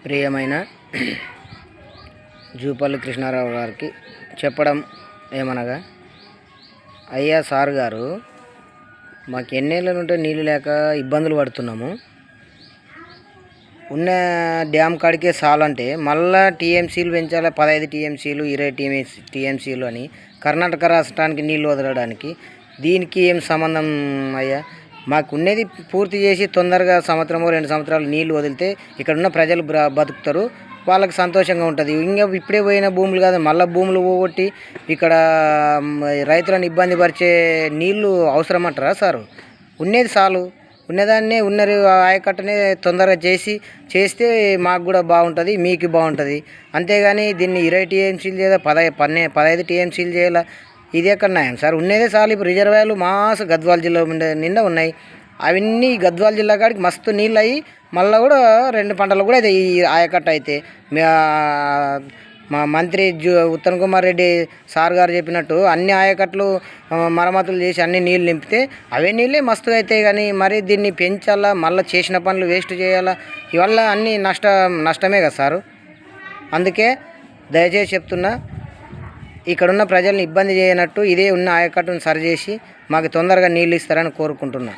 ప్రియమైన జూపల్లి కృష్ణారావు గారికి చెప్పడం ఏమనగా, అయ్యా సార్ గారు, మాకు ఎన్నేళ్ళ నుండి నీళ్ళు లేక ఇబ్బందులు పడుతున్నాము. ఉన్న డ్యామ్ కాడికే చాలంటే మళ్ళా టీఎంసీలు పెంచాలి, 15 టీఎంసీలు 20 టీఎంసీలు అని కర్ణాటక రాష్ట్రానికి నీళ్ళు వదలడానికి. దీనికి ఏం సంబంధం అయ్యా? మాకు ఉన్నది పూర్తి చేసి తొందరగా సంవత్సరమో 2 సంవత్సరాలు నీళ్ళు వదిలితే ఇక్కడ ఉన్న ప్రజలు బతుకుతారు, వాళ్ళకి సంతోషంగా ఉంటుంది. ఇంకా ఇప్పుడే పోయిన భూములు కాదు, మళ్ళీ భూములు పోగొట్టి ఇక్కడ రైతులను ఇబ్బంది పరిచే నీళ్ళు అవసరం అంటారా సారు? ఉన్నది చాలు, ఉన్నదాన్నే ఉన్నది ఆయకట్టనే తొందరగా చేస్తే మాకు కూడా బాగుంటుంది, మీకు బాగుంటుంది. అంతేగాని దీన్ని 20 టీఎంసీలు చేయాలి, 15 టీఎంసీలు చేయాలి, ఇది ఎక్కడ న్యాయం సార్? ఉన్నదే చాలు. ఇప్పుడు రిజర్వాయర్లు మాస్ గద్వాల జిల్లా నిండా ఉన్నాయి. అవన్నీ గద్వాల జిల్లా కాడికి మస్తు నీళ్ళు అయ్యి మళ్ళీ కూడా 2 పంటలు కూడా అయితే ఈ ఆయకట్ట అయితే మా మంత్రి ఉత్తమ్ కుమార్ రెడ్డి సార్ గారు చెప్పినట్టు అన్ని ఆయకట్లు మరమ్మతులు చేసి అన్ని నీళ్ళు నింపితే అవే నీళ్ళే మస్తుగా అవుతాయి. కానీ మరి దీన్ని పెంచాలా, మళ్ళీ చేసిన పనులు వేస్ట్ చేయాలా, ఇవల్ల అన్నీ నష్టమే కదా సారు. అందుకే దయచేసి చెప్తున్నా, ఇక్కడున్న ప్రజల్ని ఇబ్బంది చేయనట్టు ఇదే ఉన్న ఆయకట్టును సరిచేసి మాకు తొందరగా నీళ్ళు ఇస్తారని కోరుకుంటున్నా.